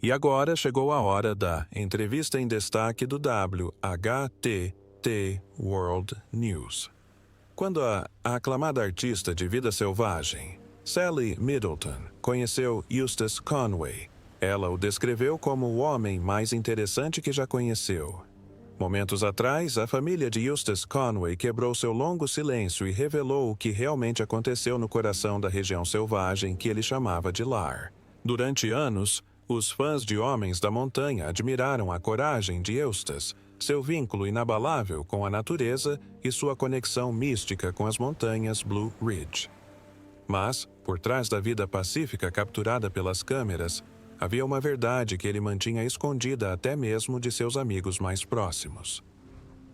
E agora chegou a hora da entrevista em destaque do WHTT World News. Quando a aclamada artista de vida selvagem, Sally Middleton, conheceu Eustace Conway, ela o descreveu como o homem mais interessante que já conheceu. Momentos atrás, a família de Eustace Conway quebrou seu longo silêncio e revelou o que realmente aconteceu no coração da região selvagem que ele chamava de lar. Durante anos, os fãs de Homens da Montanha admiraram a coragem de Eustace, seu vínculo inabalável com a natureza e sua conexão mística com as montanhas Blue Ridge. Mas, por trás da vida pacífica capturada pelas câmeras, havia uma verdade que ele mantinha escondida até mesmo de seus amigos mais próximos.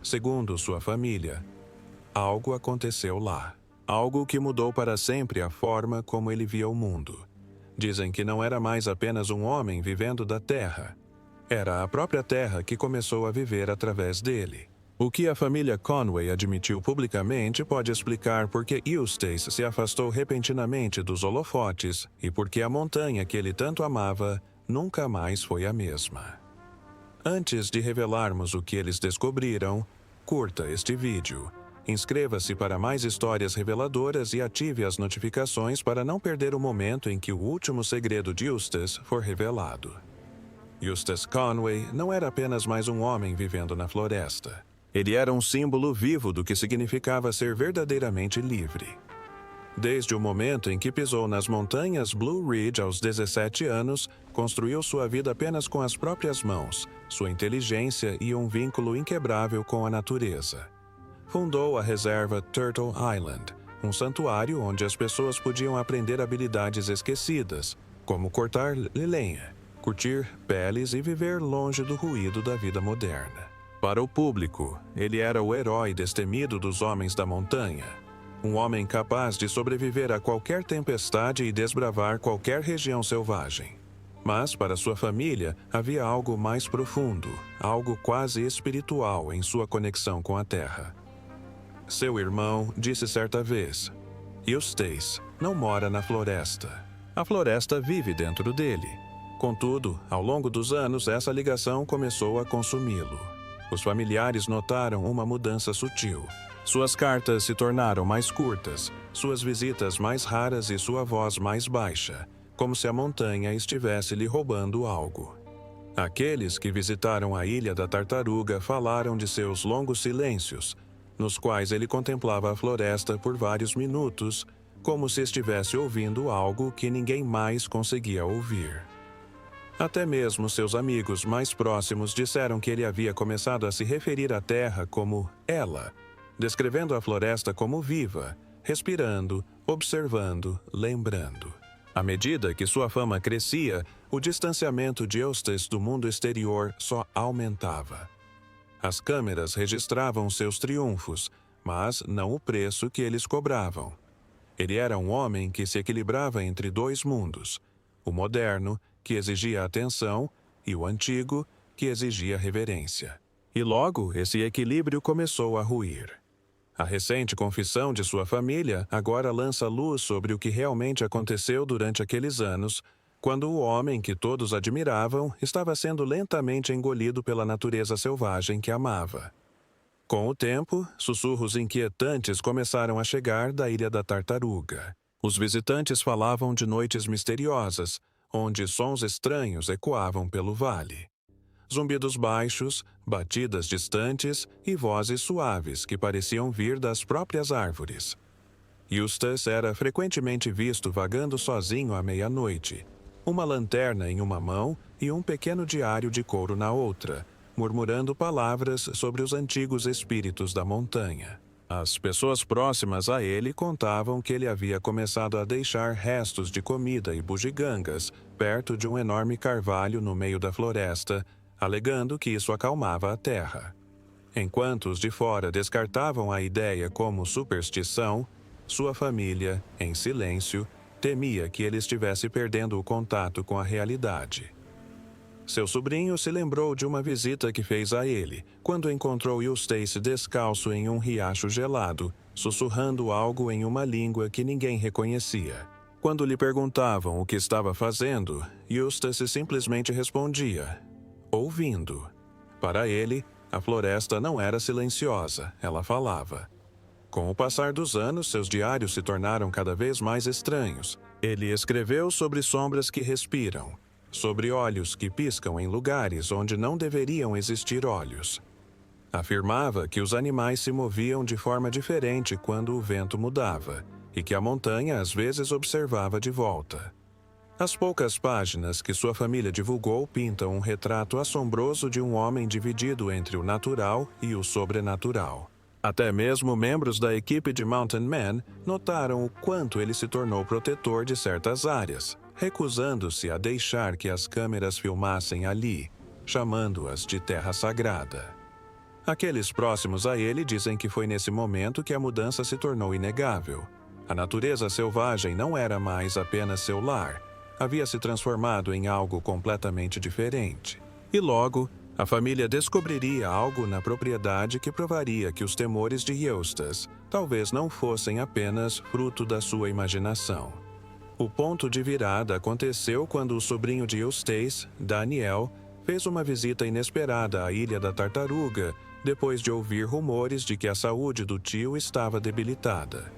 Segundo sua família, algo aconteceu lá. Algo que mudou para sempre a forma como ele via o mundo. Dizem que não era mais apenas um homem vivendo da terra. Era a própria terra que começou a viver através dele. O que a família Conway admitiu publicamente pode explicar por que Eustace se afastou repentinamente dos holofotes e por que a montanha que ele tanto amava nunca mais foi a mesma. Antes de revelarmos o que eles descobriram, curta este vídeo. Inscreva-se para mais histórias reveladoras e ative as notificações para não perder o momento em que o último segredo de Eustace for revelado. Eustace Conway não era apenas mais um homem vivendo na floresta. Ele era um símbolo vivo do que significava ser verdadeiramente livre. Desde o momento em que pisou nas montanhas Blue Ridge aos 17 anos, construiu sua vida apenas com as próprias mãos, sua inteligência e um vínculo inquebrável com a natureza. Fundou a reserva Turtle Island, um santuário onde as pessoas podiam aprender habilidades esquecidas, como cortar lenha, curtir peles e viver longe do ruído da vida moderna. Para o público, ele era o herói destemido dos homens da montanha. Um homem capaz de sobreviver a qualquer tempestade e desbravar qualquer região selvagem. Mas, para sua família, havia algo mais profundo, algo quase espiritual em sua conexão com a terra. Seu irmão disse certa vez: Eustace não mora na floresta. A floresta vive dentro dele. Contudo, ao longo dos anos, essa ligação começou a consumi-lo. Os familiares notaram uma mudança sutil. Suas cartas se tornaram mais curtas, suas visitas mais raras e sua voz mais baixa, como se a montanha estivesse lhe roubando algo. Aqueles que visitaram a Ilha da Tartaruga falaram de seus longos silêncios, nos quais ele contemplava a floresta por vários minutos, como se estivesse ouvindo algo que ninguém mais conseguia ouvir. Até mesmo seus amigos mais próximos disseram que ele havia começado a se referir à terra como ela, descrevendo a floresta como viva, respirando, observando, lembrando. À medida que sua fama crescia, o distanciamento de Eustace do mundo exterior só aumentava. As câmeras registravam seus triunfos, mas não o preço que eles cobravam. Ele era um homem que se equilibrava entre dois mundos, o moderno, que exigia atenção, e o antigo, que exigia reverência. E logo, esse equilíbrio começou a ruir. A recente confissão de sua família agora lança luz sobre o que realmente aconteceu durante aqueles anos, quando o homem que todos admiravam estava sendo lentamente engolido pela natureza selvagem que amava. Com o tempo, sussurros inquietantes começaram a chegar da Ilha da Tartaruga. Os visitantes falavam de noites misteriosas, onde sons estranhos ecoavam pelo vale. Zumbidos baixos, batidas distantes e vozes suaves que pareciam vir das próprias árvores. Eustace era frequentemente visto vagando sozinho à meia-noite, uma lanterna em uma mão e um pequeno diário de couro na outra, murmurando palavras sobre os antigos espíritos da montanha. As pessoas próximas a ele contavam que ele havia começado a deixar restos de comida e bugigangas perto de um enorme carvalho no meio da floresta, alegando que isso acalmava a terra. Enquanto os de fora descartavam a ideia como superstição, sua família, em silêncio, temia que ele estivesse perdendo o contato com a realidade. Seu sobrinho se lembrou de uma visita que fez a ele, quando encontrou Eustace descalço em um riacho gelado, sussurrando algo em uma língua que ninguém reconhecia. Quando lhe perguntavam o que estava fazendo, Eustace simplesmente respondia: ouvindo. Para ele, a floresta não era silenciosa, ela falava. Com o passar dos anos, seus diários se tornaram cada vez mais estranhos. Ele escreveu sobre sombras que respiram, sobre olhos que piscam em lugares onde não deveriam existir olhos. Afirmava que os animais se moviam de forma diferente quando o vento mudava, e que a montanha às vezes observava de volta. As poucas páginas que sua família divulgou pintam um retrato assombroso de um homem dividido entre o natural e o sobrenatural. Até mesmo membros da equipe de Mountain Man notaram o quanto ele se tornou protetor de certas áreas, recusando-se a deixar que as câmeras filmassem ali, chamando-as de Terra Sagrada. Aqueles próximos a ele dizem que foi nesse momento que a mudança se tornou inegável. A natureza selvagem não era mais apenas seu lar, havia se transformado em algo completamente diferente. E logo, a família descobriria algo na propriedade que provaria que os temores de Eustace talvez não fossem apenas fruto da sua imaginação. O ponto de virada aconteceu quando o sobrinho de Eustace, Daniel, fez uma visita inesperada à Ilha da Tartaruga, depois de ouvir rumores de que a saúde do tio estava debilitada.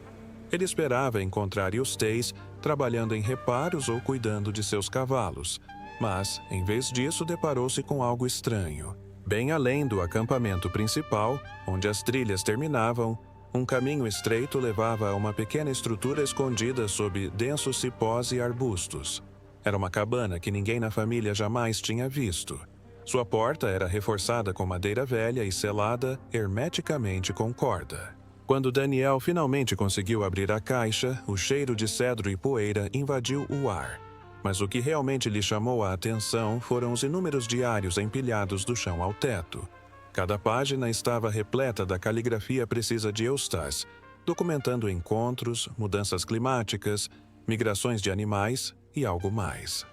Ele esperava encontrar Eustace trabalhando em reparos ou cuidando de seus cavalos, mas, em vez disso, deparou-se com algo estranho. Bem além do acampamento principal, onde as trilhas terminavam, um caminho estreito levava a uma pequena estrutura escondida sob densos cipós e arbustos. Era uma cabana que ninguém na família jamais tinha visto. Sua porta era reforçada com madeira velha e selada hermeticamente com corda. Quando Daniel finalmente conseguiu abrir a caixa, o cheiro de cedro e poeira invadiu o ar. Mas o que realmente lhe chamou a atenção foram os inúmeros diários empilhados do chão ao teto. Cada página estava repleta da caligrafia precisa de Eustace, documentando encontros, mudanças climáticas, migrações de animais e algo mais.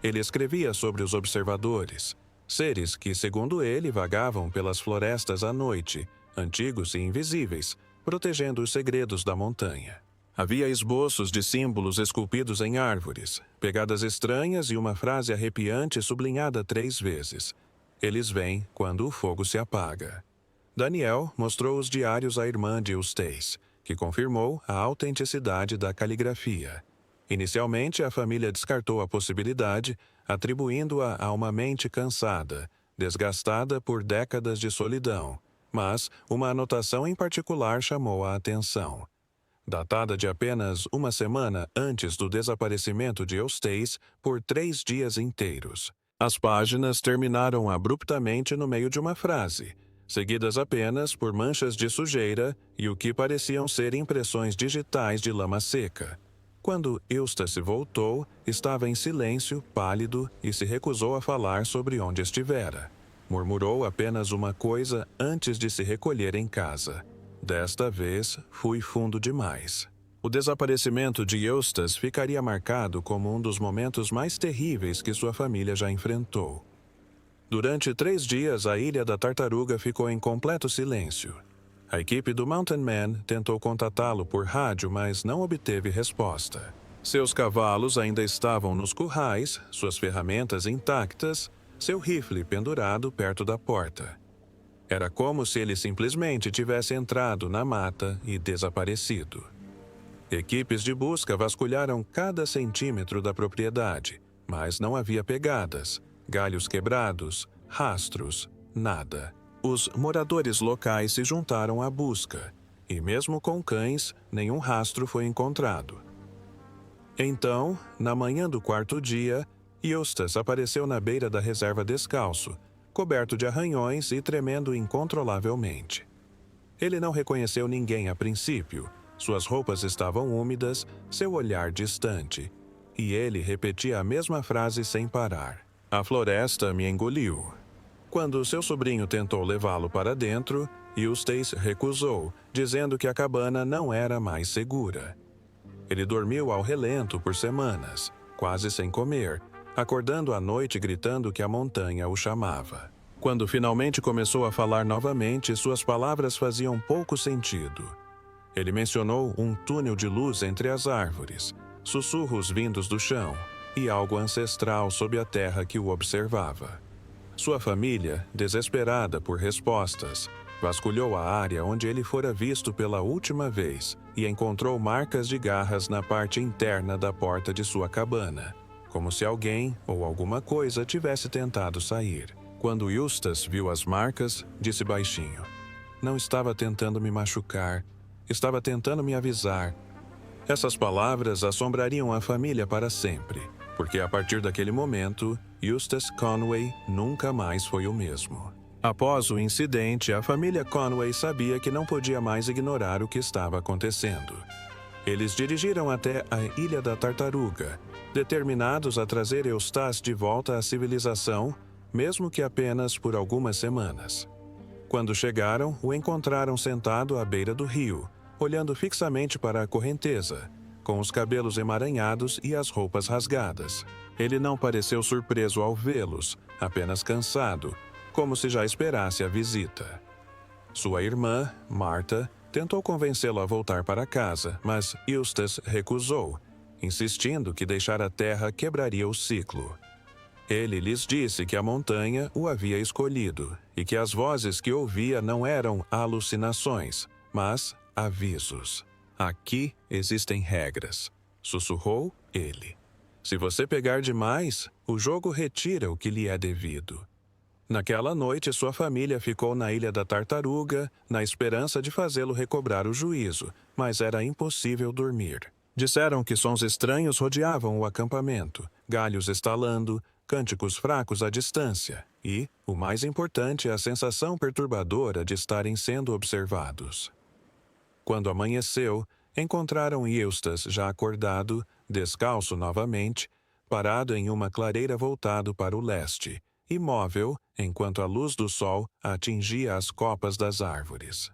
Ele escrevia sobre os observadores, seres que, segundo ele, vagavam pelas florestas à noite, antigos e invisíveis, protegendo os segredos da montanha. Havia esboços de símbolos esculpidos em árvores, pegadas estranhas e uma frase arrepiante sublinhada 3 vezes. Eles vêm quando o fogo se apaga. Daniel mostrou os diários à irmã de Eustace, que confirmou a autenticidade da caligrafia. Inicialmente, a família descartou a possibilidade, atribuindo-a a uma mente cansada, desgastada por décadas de solidão, mas uma anotação em particular chamou a atenção. Datada de apenas uma semana antes do desaparecimento de Eustace por 3 dias inteiros. As páginas terminaram abruptamente no meio de uma frase, seguidas apenas por manchas de sujeira e o que pareciam ser impressões digitais de lama seca. Quando Eustace voltou, estava em silêncio, pálido, e se recusou a falar sobre onde estivera. Murmurou apenas uma coisa antes de se recolher em casa. Desta vez, fui fundo demais. O desaparecimento de Eustace ficaria marcado como um dos momentos mais terríveis que sua família já enfrentou. Durante 3 dias, a Ilha da Tartaruga ficou em completo silêncio. A equipe do Mountain Man tentou contatá-lo por rádio, mas não obteve resposta. Seus cavalos ainda estavam nos currais, suas ferramentas intactas, seu rifle pendurado perto da porta. Era como se ele simplesmente tivesse entrado na mata e desaparecido. Equipes de busca vasculharam cada centímetro da propriedade, mas não havia pegadas, galhos quebrados, rastros, nada. Os moradores locais se juntaram à busca, e mesmo com cães, nenhum rastro foi encontrado. Então, na manhã do 4º dia, Eustace apareceu na beira da reserva descalço, coberto de arranhões e tremendo incontrolavelmente. Ele não reconheceu ninguém a princípio, suas roupas estavam úmidas, seu olhar distante, e ele repetia a mesma frase sem parar. A floresta me engoliu. Quando seu sobrinho tentou levá-lo para dentro, Eustace recusou, dizendo que a cabana não era mais segura. Ele dormiu ao relento por semanas, quase sem comer, acordando à noite gritando que a montanha o chamava. Quando finalmente começou a falar novamente, suas palavras faziam pouco sentido. Ele mencionou um túnel de luz entre as árvores. sussurros vindos do chão e algo ancestral sob a terra que o observava. Sua família, desesperada por respostas, vasculhou a área onde ele fora visto pela última vez e encontrou marcas de garras na parte interna da porta de sua cabana, como se alguém ou alguma coisa tivesse tentado sair. Quando Eustace viu as marcas, disse baixinho: "Não estava tentando me machucar, estava tentando me avisar." Essas palavras assombrariam a família para sempre, porque a partir daquele momento, Eustace Conway nunca mais foi o mesmo. Após o incidente, a família Conway sabia que não podia mais ignorar o que estava acontecendo. Eles dirigiram até a Ilha da Tartaruga, determinados a trazer Eustace de volta à civilização, mesmo que apenas por algumas semanas. Quando chegaram, o encontraram sentado à beira do rio, olhando fixamente para a correnteza, com os cabelos emaranhados e as roupas rasgadas. Ele não pareceu surpreso ao vê-los, apenas cansado, como se já esperasse a visita. Sua irmã, Martha, tentou convencê-lo a voltar para casa, mas Eustace recusou, insistindo que deixar a terra quebraria o ciclo. Ele lhes disse que a montanha o havia escolhido e que as vozes que ouvia não eram alucinações, mas avisos. "Aqui existem regras", sussurrou ele. "Se você pegar demais, o jogo retira o que lhe é devido." Naquela noite, sua família ficou na Ilha da Tartaruga, na esperança de fazê-lo recobrar o juízo, mas era impossível dormir. Disseram que sons estranhos rodeavam o acampamento, galhos estalando, cânticos fracos à distância e, o mais importante, a sensação perturbadora de estarem sendo observados. Quando amanheceu, encontraram Eustace já acordado, descalço novamente, parado em uma clareira voltado para o leste, imóvel enquanto a luz do sol atingia as copas das árvores.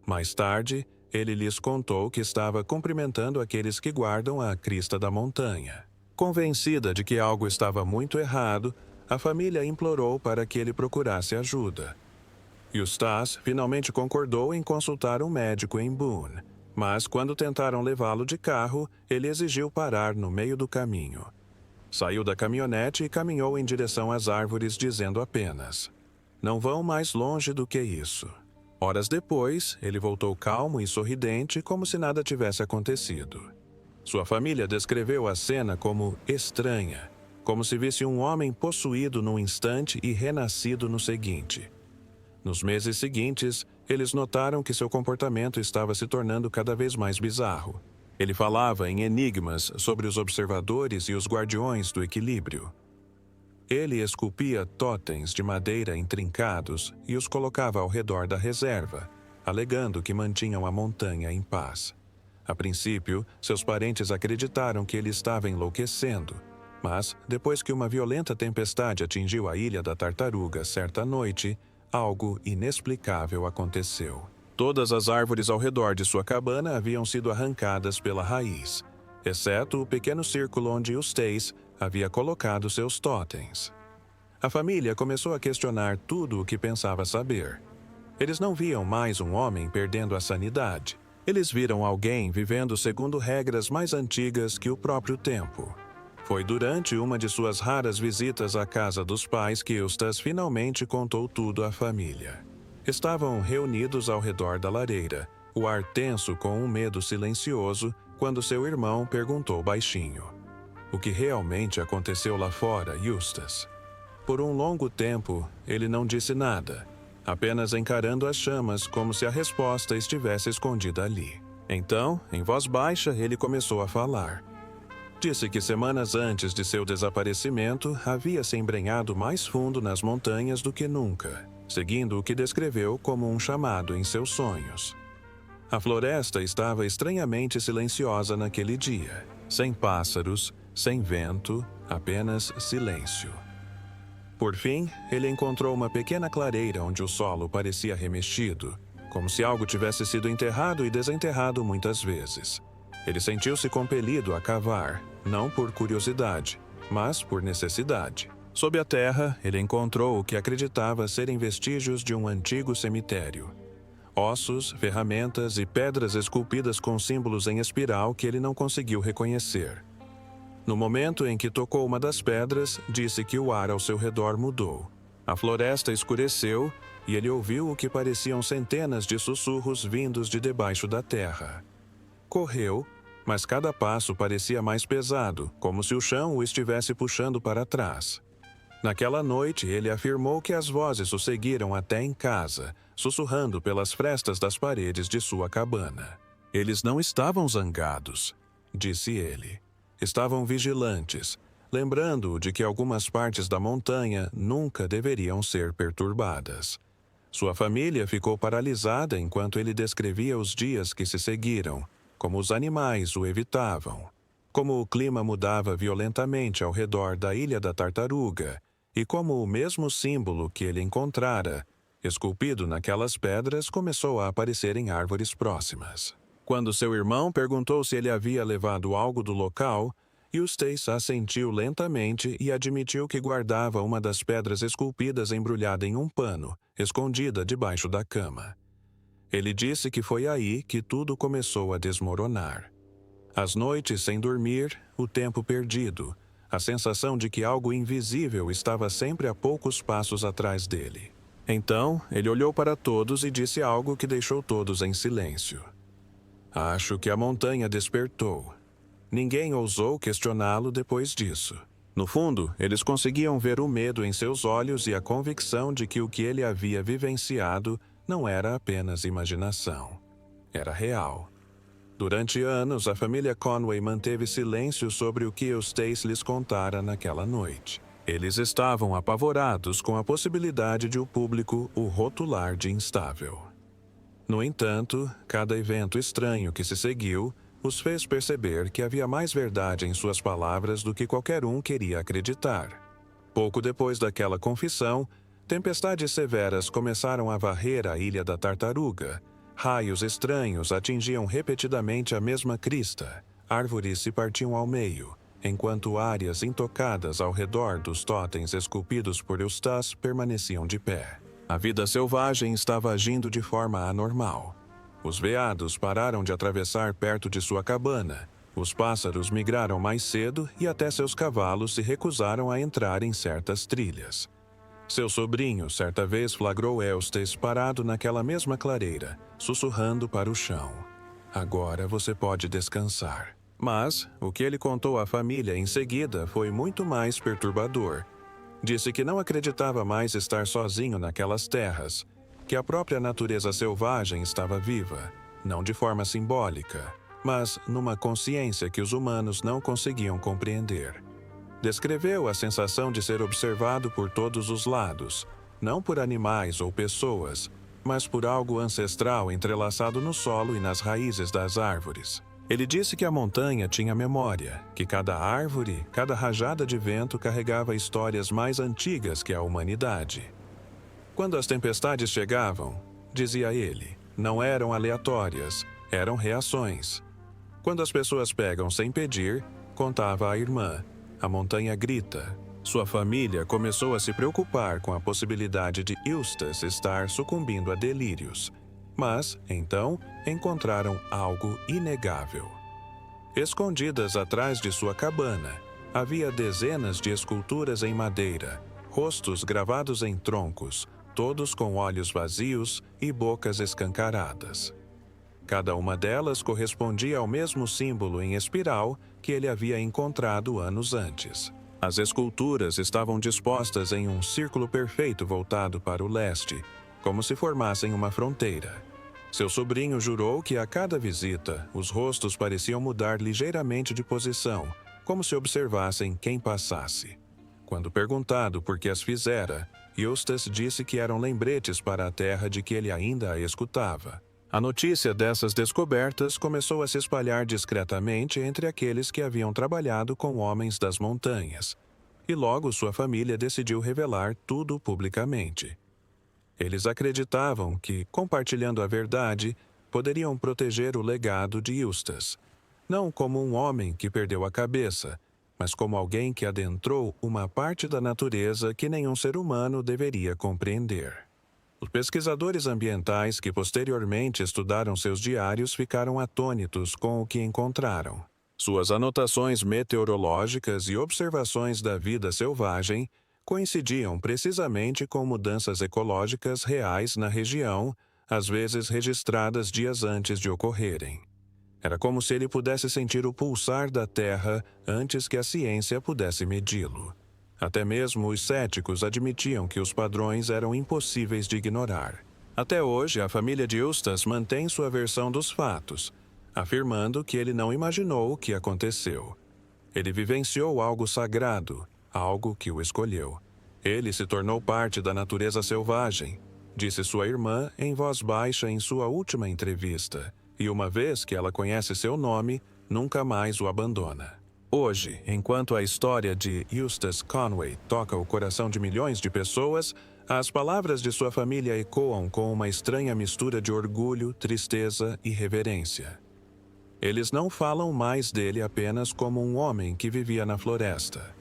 Mais tarde, ele lhes contou que estava cumprimentando aqueles que guardam a crista da montanha. Convencida de que algo estava muito errado, a família implorou para que ele procurasse ajuda. Eustace finalmente concordou em consultar um médico em Boone, mas quando tentaram levá-lo de carro, ele exigiu parar no meio do caminho. Saiu da caminhonete e caminhou em direção às árvores, dizendo apenas: "Não vão mais longe do que isso." Horas depois, ele voltou calmo e sorridente, como se nada tivesse acontecido. Sua família descreveu a cena como estranha, como se visse um homem possuído num instante e renascido no seguinte. Nos meses seguintes, eles notaram que seu comportamento estava se tornando cada vez mais bizarro. Ele falava em enigmas sobre os observadores e os guardiões do equilíbrio. Ele esculpia totens de madeira intrincados e os colocava ao redor da reserva, alegando que mantinham a montanha em paz. A princípio, seus parentes acreditaram que ele estava enlouquecendo, mas, depois que uma violenta tempestade atingiu a Ilha da Tartaruga certa noite, algo inexplicável aconteceu. Todas as árvores ao redor de sua cabana haviam sido arrancadas pela raiz, exceto o pequeno círculo onde Eustace havia colocado seus totens. A família começou a questionar tudo o que pensava saber. Eles não viam mais um homem perdendo a sanidade. Eles viram alguém vivendo segundo regras mais antigas que o próprio tempo. Foi durante uma de suas raras visitas à casa dos pais que Eustace finalmente contou tudo à família. Estavam reunidos ao redor da lareira, o ar tenso com um medo silencioso, quando seu irmão perguntou baixinho: "O que realmente aconteceu lá fora, Eustace?" Por um longo tempo, ele não disse nada, apenas encarando as chamas como se a resposta estivesse escondida ali. Então, em voz baixa, ele começou a falar. Disse que semanas antes de seu desaparecimento, havia se embrenhado mais fundo nas montanhas do que nunca, seguindo o que descreveu como um chamado em seus sonhos. A floresta estava estranhamente silenciosa naquele dia, sem pássaros, sem vento, apenas silêncio. Por fim, ele encontrou uma pequena clareira onde o solo parecia remexido, como se algo tivesse sido enterrado e desenterrado muitas vezes. Ele sentiu-se compelido a cavar, não por curiosidade, mas por necessidade. Sob a terra, ele encontrou o que acreditava serem vestígios de um antigo cemitério. ossos, ferramentas e pedras esculpidas com símbolos em espiral que ele não conseguiu reconhecer. No momento em que tocou uma das pedras, disse que o ar ao seu redor mudou. A floresta escureceu e ele ouviu o que pareciam centenas de sussurros vindos de debaixo da terra. Correu, mas cada passo parecia mais pesado, como se o chão o estivesse puxando para trás. Naquela noite, ele afirmou que as vozes o seguiram até em casa, sussurrando pelas frestas das paredes de sua cabana. Eles não estavam zangados, disse ele. Estavam vigilantes, lembrando-o de que algumas partes da montanha nunca deveriam ser perturbadas. Sua família ficou paralisada enquanto ele descrevia os dias que se seguiram, como os animais o evitavam, como o clima mudava violentamente ao redor da Ilha da Tartaruga, e como o mesmo símbolo que ele encontrara, esculpido naquelas pedras, começou a aparecer em árvores próximas. Quando seu irmão perguntou se ele havia levado algo do local, Eustace assentiu lentamente e admitiu que guardava uma das pedras esculpidas embrulhada em um pano, escondida debaixo da cama. Ele disse que foi aí que tudo começou a desmoronar. As noites sem dormir, o tempo perdido, a sensação de que algo invisível estava sempre a poucos passos atrás dele. Então, ele olhou para todos e disse algo que deixou todos em silêncio. Acho que a montanha despertou. Ninguém ousou questioná-lo depois disso. No fundo, eles conseguiam ver o medo em seus olhos e a convicção de que o que ele havia vivenciado não era apenas imaginação. Era real. Durante anos, a família Conway manteve silêncio sobre o que Eustace lhes contara naquela noite. Eles estavam apavorados com a possibilidade de o público o rotular de instável. No entanto, cada evento estranho que se seguiu os fez perceber que havia mais verdade em suas palavras do que qualquer um queria acreditar. Pouco depois daquela confissão, tempestades severas começaram a varrer a Ilha da Tartaruga. Raios estranhos atingiam repetidamente a mesma crista. Árvores se partiam ao meio, enquanto áreas intocadas ao redor dos totens esculpidos por Eustace permaneciam de pé. A vida selvagem estava agindo de forma anormal. Os veados pararam de atravessar perto de sua cabana. Os pássaros migraram mais cedo e até seus cavalos se recusaram a entrar em certas trilhas. Seu sobrinho certa vez flagrou Eustace parado naquela mesma clareira, sussurrando para o chão. Agora você pode descansar. Mas o que ele contou à família em seguida foi muito mais perturbador. Disse que não acreditava mais estar sozinho naquelas terras, que a própria natureza selvagem estava viva, não de forma simbólica, mas numa consciência que os humanos não conseguiam compreender. Descreveu a sensação de ser observado por todos os lados, não por animais ou pessoas, mas por algo ancestral entrelaçado no solo e nas raízes das árvores. Ele disse que a montanha tinha memória, que cada árvore, cada rajada de vento carregava histórias mais antigas que a humanidade. Quando as tempestades chegavam, dizia ele, não eram aleatórias, eram reações. Quando as pessoas pegam sem pedir, contava a irmã, a montanha grita. Sua família começou a se preocupar com a possibilidade de Eustace estar sucumbindo a delírios. Mas, então, encontraram algo inegável. Escondidas atrás de sua cabana, havia dezenas de esculturas em madeira, rostos gravados em troncos, todos com olhos vazios e bocas escancaradas. Cada uma delas correspondia ao mesmo símbolo em espiral que ele havia encontrado anos antes. As esculturas estavam dispostas em um círculo perfeito voltado para o leste, como se formassem uma fronteira. Seu sobrinho jurou que a cada visita, os rostos pareciam mudar ligeiramente de posição, como se observassem quem passasse. Quando perguntado por que as fizera, Eustace disse que eram lembretes para a terra de que ele ainda a escutava. A notícia dessas descobertas começou a se espalhar discretamente entre aqueles que haviam trabalhado com homens das montanhas, e logo sua família decidiu revelar tudo publicamente. Eles acreditavam que, compartilhando a verdade, poderiam proteger o legado de Eustace, não como um homem que perdeu a cabeça, mas como alguém que adentrou uma parte da natureza que nenhum ser humano deveria compreender. Os pesquisadores ambientais que posteriormente estudaram seus diários ficaram atônitos com o que encontraram. Suas anotações meteorológicas e observações da vida selvagem coincidiam precisamente com mudanças ecológicas reais na região, às vezes registradas dias antes de ocorrerem. Era como se ele pudesse sentir o pulsar da Terra antes que a ciência pudesse medi-lo. Até mesmo os céticos admitiam que os padrões eram impossíveis de ignorar. Até hoje, a família de Eustace mantém sua versão dos fatos, afirmando que ele não imaginou o que aconteceu. Ele vivenciou algo sagrado, algo que o escolheu. Ele se tornou parte da natureza selvagem, disse sua irmã em voz baixa em sua última entrevista, e uma vez que ela conhece seu nome, nunca mais o abandona. Hoje, enquanto a história de Eustace Conway toca o coração de milhões de pessoas, as palavras de sua família ecoam com uma estranha mistura de orgulho, tristeza e reverência. Eles não falam mais dele apenas como um homem que vivia na floresta.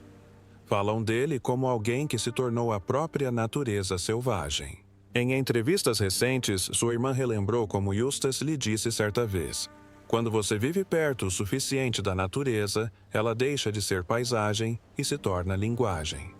Falam dele como alguém que se tornou a própria natureza selvagem. Em entrevistas recentes, sua irmã relembrou como Eustace lhe disse certa vez: quando você vive perto o suficiente da natureza, ela deixa de ser paisagem e se torna linguagem.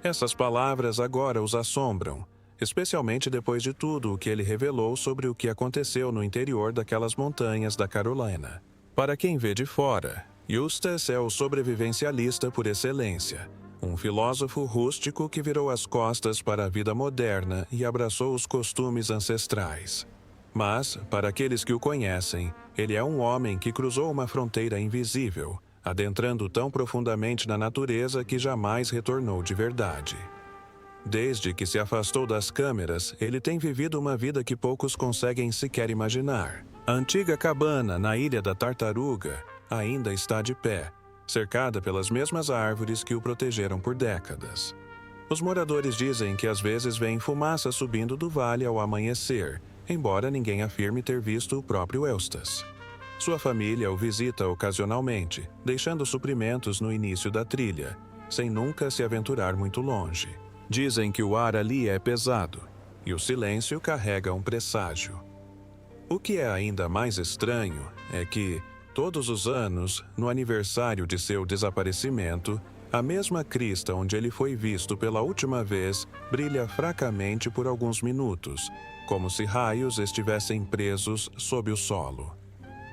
Essas palavras agora os assombram, especialmente depois de tudo o que ele revelou sobre o que aconteceu no interior daquelas montanhas da Carolina. Para quem vê de fora, Eustace é o sobrevivencialista por excelência, um filósofo rústico que virou as costas para a vida moderna e abraçou os costumes ancestrais. Mas, para aqueles que o conhecem, ele é um homem que cruzou uma fronteira invisível, adentrando tão profundamente na natureza que jamais retornou de verdade. Desde que se afastou das câmeras, ele tem vivido uma vida que poucos conseguem sequer imaginar. A antiga cabana na Ilha da Tartaruga ainda está de pé, cercada pelas mesmas árvores que o protegeram por décadas. Os moradores dizem que às vezes veem fumaça subindo do vale ao amanhecer, embora ninguém afirme ter visto o próprio Eustace. Sua família o visita ocasionalmente, deixando suprimentos no início da trilha, sem nunca se aventurar muito longe. Dizem que o ar ali é pesado, e o silêncio carrega um presságio. O que é ainda mais estranho é que, todos os anos, no aniversário de seu desaparecimento, a mesma crista onde ele foi visto pela última vez brilha fracamente por alguns minutos, como se raios estivessem presos sob o solo.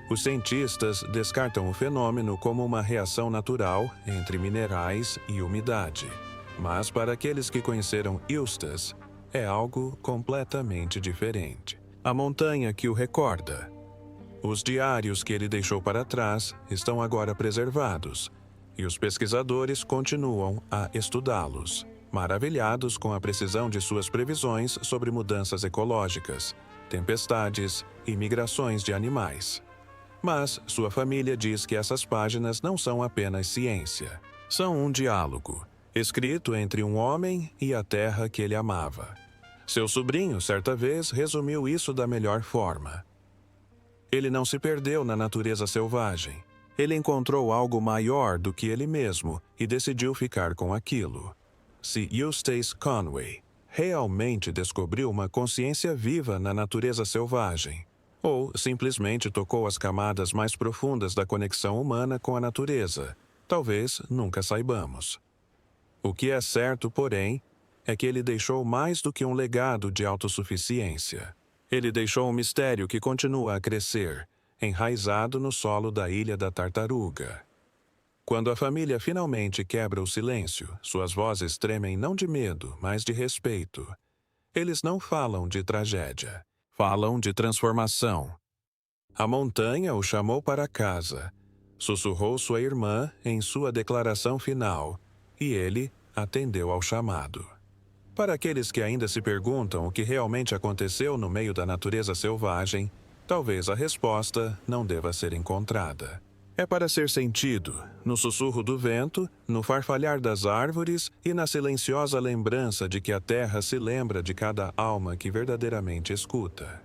Os cientistas descartam o fenômeno como uma reação natural entre minerais e umidade. Mas para aqueles que conheceram Eustace, é algo completamente diferente. A montanha que o recorda. Os diários que ele deixou para trás estão agora preservados, e os pesquisadores continuam a estudá-los, maravilhados com a precisão de suas previsões sobre mudanças ecológicas, tempestades e migrações de animais. Mas sua família diz que essas páginas não são apenas ciência. São um diálogo, escrito entre um homem e a terra que ele amava. Seu sobrinho, certa vez, resumiu isso da melhor forma. Ele não se perdeu na natureza selvagem. Ele encontrou algo maior do que ele mesmo e decidiu ficar com aquilo. Se Eustace Conway realmente descobriu uma consciência viva na natureza selvagem, ou simplesmente tocou as camadas mais profundas da conexão humana com a natureza, talvez nunca saibamos. O que é certo, porém, é que ele deixou mais do que um legado de autossuficiência. Ele deixou um mistério que continua a crescer, enraizado no solo da Ilha da Tartaruga. Quando a família finalmente quebra o silêncio, suas vozes tremem não de medo, mas de respeito. Eles não falam de tragédia, falam de transformação. A montanha o chamou para casa, sussurrou sua irmã em sua declaração final, e ele atendeu ao chamado. Para aqueles que ainda se perguntam o que realmente aconteceu no meio da natureza selvagem, talvez a resposta não deva ser encontrada. É para ser sentido, no sussurro do vento, no farfalhar das árvores e na silenciosa lembrança de que a terra se lembra de cada alma que verdadeiramente escuta.